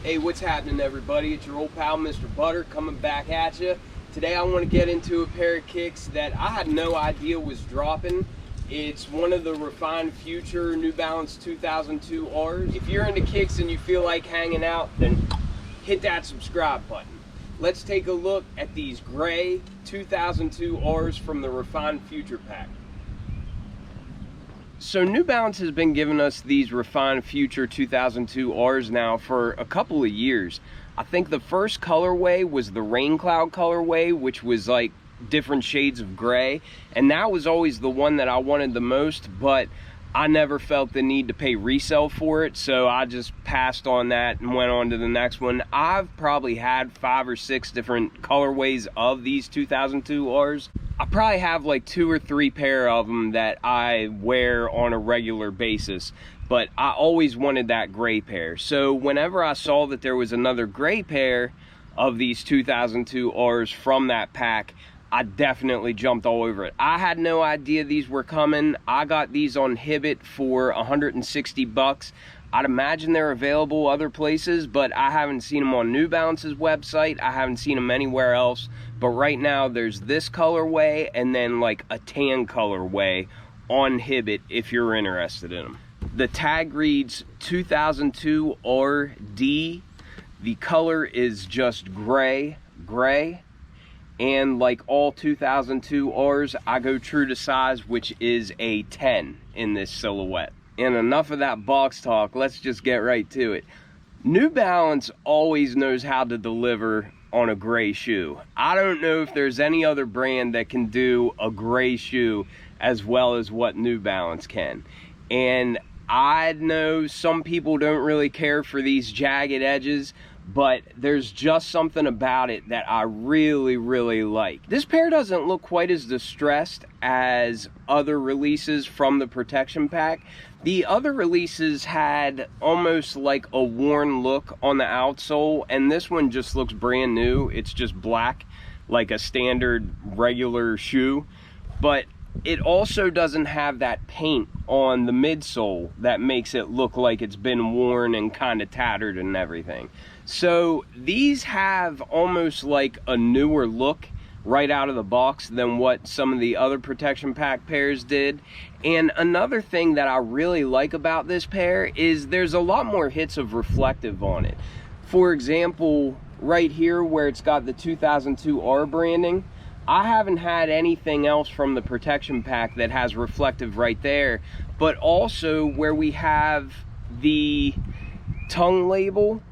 Hey, what's happening, everybody? It's your old pal, Mr. Butter, coming back at you. Today I want to get into a pair of kicks that I had no idea was dropping. It's one of the Refined Future New Balance 2002 Rs. If you're into kicks and you feel like hanging out, then hit that subscribe button. Let's take a look at these gray 2002 Rs from the Refined Future pack. So New Balance has been giving us these Refined Future 2002 Rs now for a couple of years. I think the first colorway was the Rain Cloud colorway, which was like different shades of gray, and that was always the one that I wanted the most, but I never felt the need to pay resale for it, so I just passed on that and went on to the next one. I've probably had 5 or 6 different colorways of these 2002 Rs. I probably have like 2 or 3 pair of them that I wear on a regular basis, but I always wanted that gray pair. So whenever I saw that there was another gray pair of these 2002 Rs from that pack, I definitely jumped all over it. I had no idea these were coming. I got these on Hibbett for 160 bucks. I'd imagine they're available other places, but I haven't seen them on New Balance's website. I haven't seen them anywhere else. But right now there's this colorway and then like a tan colorway on Hibbett if you're interested in them. The tag reads 2002 RD. The color is just gray. And like all 2002 Rs, I go true to size, which is a 10 in this silhouette. And enough of that box talk, let's just get right to it. New Balance always knows how to deliver on a gray shoe. I don't know if there's any other brand that can do a gray shoe as well as what New Balance can. And I know some people don't really care for these jagged edges, but there's just something about it that I really like. This pair doesn't look quite as distressed as other releases from the protection pack. The other releases had almost like a worn look on the outsole, and this one just looks brand new. It's just black, like a standard regular shoe, but it also doesn't have that paint on the midsole that makes it look like it's been worn and kind of tattered and everything. So these have almost like a newer look right out of the box than what some of the other protection pack pairs did. And another thing that I really like about this pair is there's a lot more hits of reflective on it. For example, right here where it's got the 2002 R branding, I haven't had anything else from the protection pack that has reflective right there, but also where we have the tongue label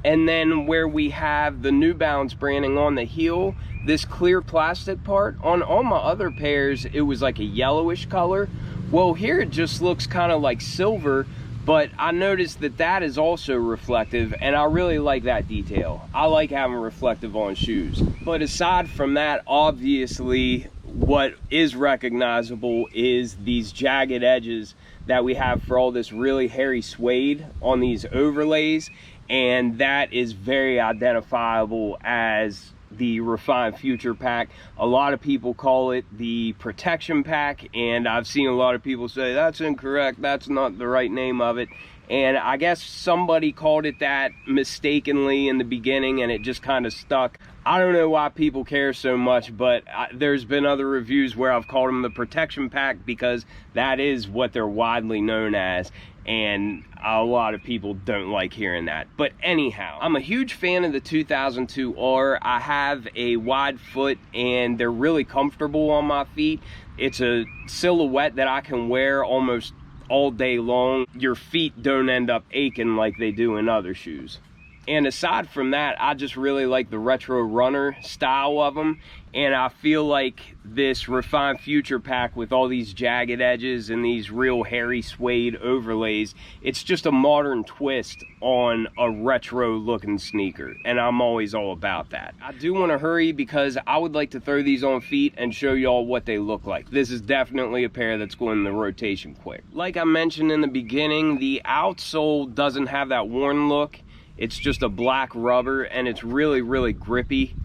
and then where we have the New Balance branding on the heel, this clear plastic part. On all my other pairs, it was like a yellowish color. Well, here it just looks kind of like silver, but I noticed that that is also reflective, and I really like that detail. I like having reflective on shoes. But aside from that, obviously, what is recognizable is these jagged edges that we have for all this really hairy suede on these overlays, and that is very identifiable as the Refined Future pack. A lot of people call it the protection pack, and I've seen a lot of people say that's incorrect, that's not the right name of it. And I guess somebody called it that mistakenly in the beginning and it just kind of stuck. I don't know why people care so much, but there's been other reviews where I've called them the protection pack because that is what they're widely known as, and a lot of people don't like hearing that. But anyhow, I'm a huge fan of the 2002 R. I have a wide foot and they're really comfortable on my feet. It's a silhouette that I can wear almost all day long. Your feet don't end up aching like they do in other shoes. And aside from that, I just really like the retro runner style of them, and I feel like this Refined Future pack with all these jagged edges and these real hairy suede overlays, it's just a modern twist on a retro looking sneaker, and I'm always all about that. I do want to hurry because I would like to throw these on feet and show y'all what they look like. This is definitely a pair that's going in the rotation quick. Like I mentioned in the beginning, the outsole doesn't have that worn look. It's just a black rubber and it's really grippy,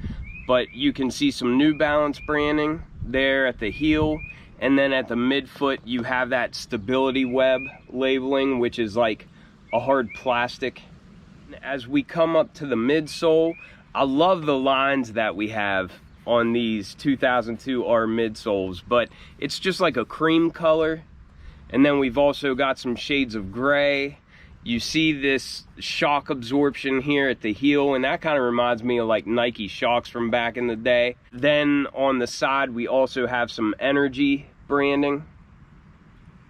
but you can see some New Balance branding there at the heel, and then at the midfoot you have that stability web labeling, which is like a hard plastic As we come up to the midsole, I love the lines that we have on these 2002R midsoles, but it's just like a cream color. And then we've also got some shades of gray. You see this shock absorption here at the heel, and that kind of reminds me of like Nike shocks from back in the day. Then on the side, we also have some energy branding.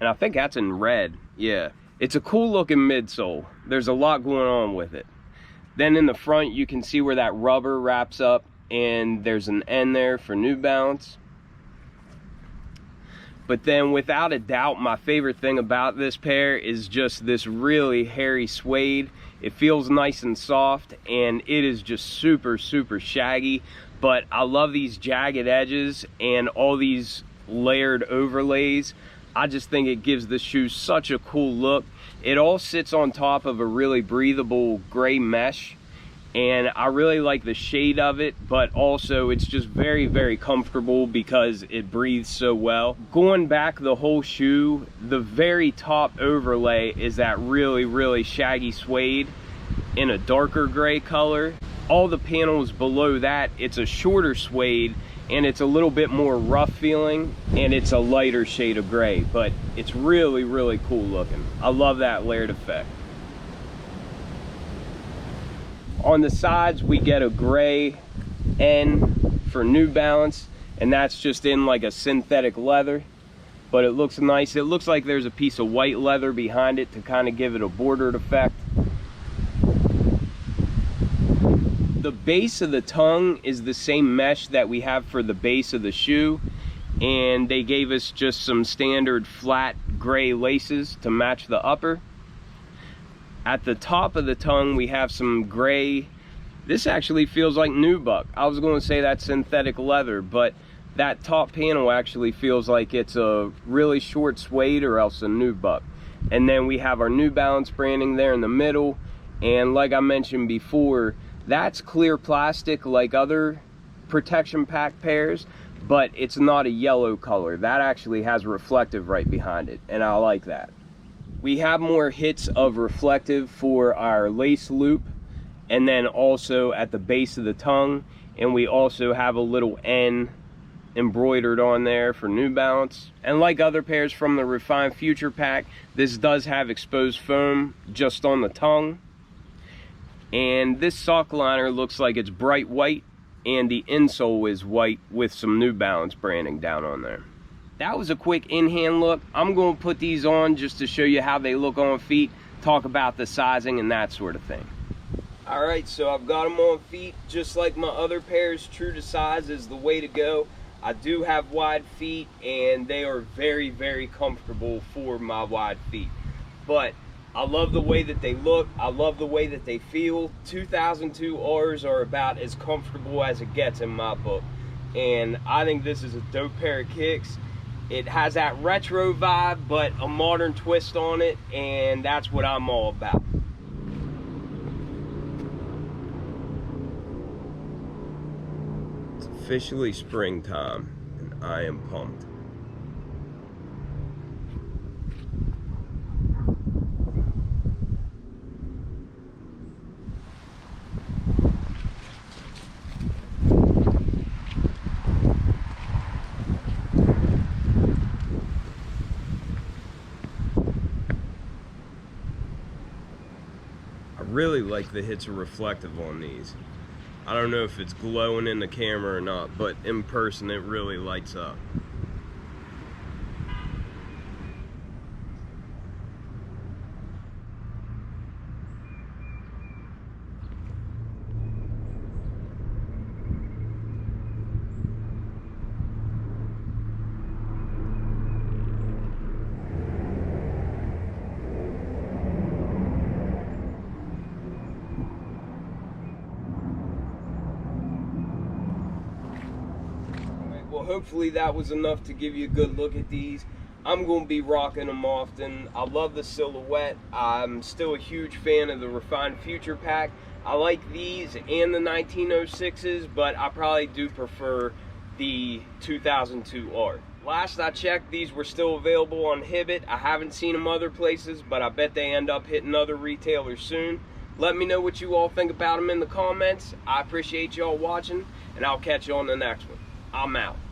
And I think that's in red, yeah. It's a cool looking midsole. There's a lot going on with it. Then in the front, you can see where that rubber wraps up, and there's an N there for New Balance. But then without a doubt, my favorite thing about this pair is just this really hairy suede. It feels nice and soft, and it is just super, super shaggy. But I love these jagged edges and all these layered overlays. I just think it gives the shoe such a cool look. It all sits on top of a really breathable gray mesh, and I really like the shade of it, but also it's just very, very comfortable because it breathes so well. Going back the whole shoe, the very top overlay is that really, really shaggy suede in a darker gray color. All the panels below that, it's a shorter suede, and it's a little bit more rough feeling, and it's a lighter shade of gray, but it's really, really cool looking. I love that layered effect. On the sides, we get a gray N for New Balance, and that's just in like a synthetic leather, but it looks nice. It looks like there's a piece of white leather behind it to kind of give it a bordered effect. The base of the tongue is the same mesh that we have for the base of the shoe, and they gave us just some standard flat gray laces to match the upper. At the top of the tongue, we have some gray. This actually feels like nubuck. I was going to say that's synthetic leather, but that top panel actually feels like it's a really short suede or else a nubuck. And then we have our New Balance branding there in the middle, and like I mentioned before, that's clear plastic like other protection pack pairs, but it's not a yellow color. That actually has reflective right behind it, and I like that. We have more hits of reflective for our lace loop, and then also at the base of the tongue, and we also have a little N embroidered on there for New Balance. And like other pairs from the Refined Future pack, this does have exposed foam just on the tongue. And this sock liner looks like it's bright white, and the insole is white with some New Balance branding down on there. That was a quick in-hand look. I'm going to put these on just to show you how they look on feet, talk about the sizing and that sort of thing. All right, so I've got them on feet just like my other pairs. True to size is the way to go. I do have wide feet, and they are very, very comfortable for my wide feet. But I love the way that they look. I love the way that they feel. 2002Rs are about as comfortable as it gets in my book. And I think this is a dope pair of kicks. It has that retro vibe, but a modern twist on it, and that's what I'm all about. It's officially springtime, and I am pumped. I really like the hits of reflective on these. I don't know if it's glowing in the camera or not, but in person it really lights up. Well, hopefully that was enough to give you a good look at these. I'm going to be rocking them often. I love the silhouette. I'm still a huge fan of the Refined Future pack. I like these and the 1906s, but I probably do prefer the 2002R. Last I checked, these were still available on Hibbett. I haven't seen them other places, but I bet they end up hitting other retailers soon. Let me know what you all think about them in the comments. I appreciate y'all watching, and I'll catch you on the next one. I'm out.